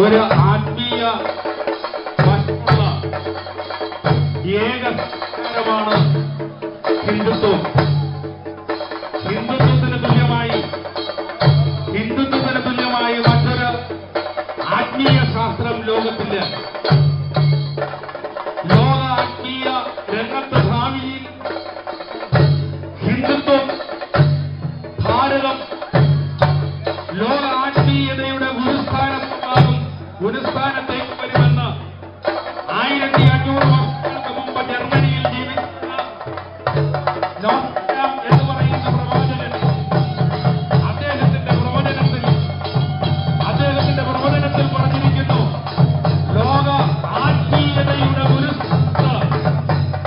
ഒരു ആത്മീയ ഏക സംസ്കാരമാണ് ഹിന്ദുത്വം. ഹിന്ദുത്വത്തിന് തുല്യമായി മറ്റൊരു ആത്മീയ ശാസ്ത്രം ലോകത്തില്ല. ലോക ആത്മീയ രംഗത്ത് ഭാവിയിൽ ഹിന്ദുത്വം ഭാരതം ലോക ആത്മീയതയുടെ ഗുരുസ്ഥാനം ഒരു സ്ഥാനത്തേക്ക് വരുമെന്ന് 1500 വർഷങ്ങൾക്ക് മുമ്പ് ജർമ്മനിയിൽ ജീവിക്കുന്ന നോസ്ട്രാം എന്ന് പറയുന്ന പ്രവാചകൻ അദ്ദേഹത്തിന്റെ പ്രവചനത്തിൽ പറഞ്ഞിരിക്കുന്നു, ലോക ആത്മീയതയുടെ ഒരു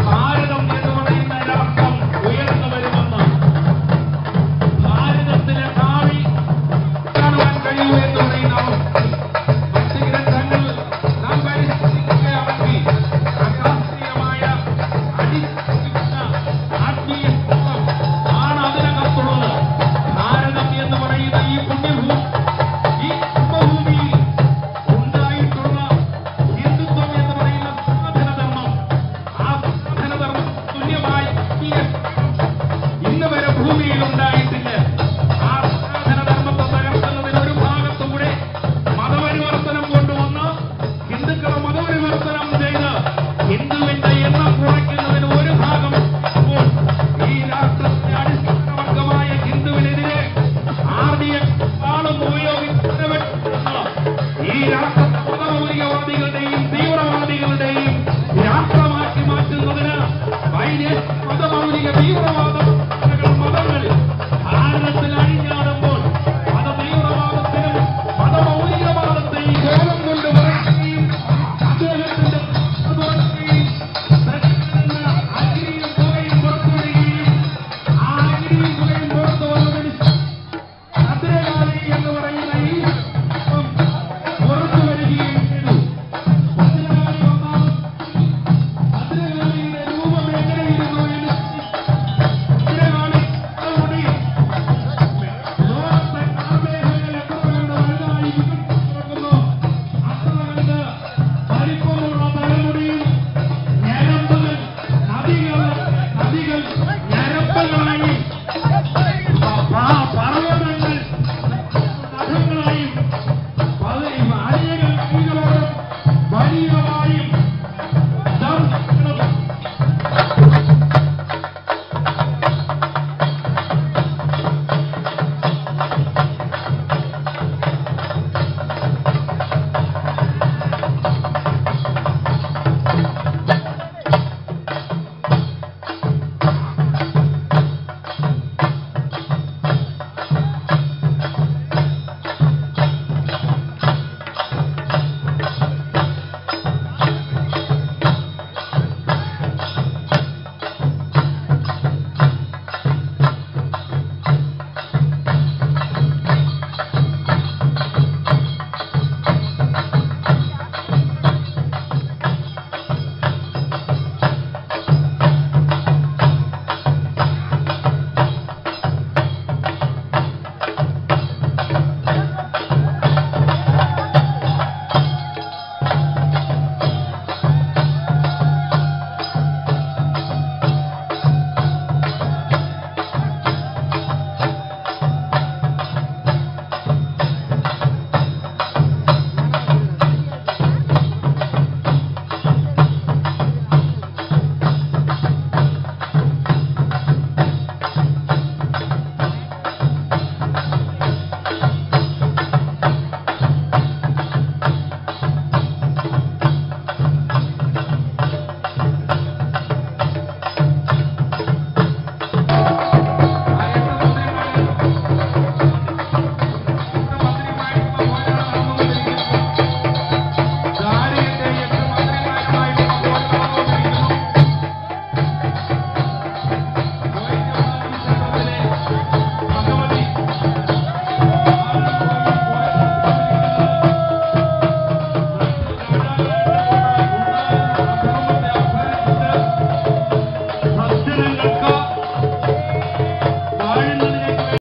ഭാരതം എന്ന് പറയുന്ന രാഷ്ട്രം ഉയർന്നു വരുമെന്ന്. ഭാരതത്തിലെ ഭാവി കാണുവാൻ കഴിയൂ എന്ന് പറയുന്ന മറ്റ് ഗ്രന്ഥങ്ങൾ നാം പരിശോധിക്കുകയാണെങ്കിൽ അശാസ്ത്രീയമായ അടിസ്ഥാന ആത്മീയ ആണ് അതിനകത്തുള്ളത്. ഭാരതം എന്ന് പറയുന്ന ഈ പുണ്യഭൂമി, ഈ ജന്മഭൂമിയിൽ ഉണ്ടായിട്ടുള്ള ഹിന്ദുത്വം എന്ന് പറയുന്ന സാധനധർമ്മം, ആ സാധനധർമ്മം തുല്യമായി ഇന്ന് വരെ ഭൂമിയിൽ ഉണ്ടായിട്ടില്ല. ആ സാധനധർമ്മത്തെ തകർക്കുന്നതിന് ഒരു ഭാഗത്തുകൂടെ മതപരിവർത്തനം കൊണ്ടുവന്ന് ഹിന്ദുക്കളെ മതപരിവർത്തനം ചെയ്ത് ഹിന്ദുവിന്റെ എണ്ണം കുറയ്ക്കുന്നതിന് ഒരു ഭാഗം ഇപ്പോൾ ഈ രാഷ്ട്രത്തിന്റെ അടിസ്ഥാനവർഗമായ ഹിന്ദുവിനെതിരെ ആളും ഉപയോഗിക്കുന്ന ഈ രാഷ്ട്രത്തെ മതമൗലികവാദികളുടെയും തീവ്രവാദികളുടെയും രാഷ്ട്രമാക്കി മാറ്റുന്നതിന് മതമൗലിക തീവ്ര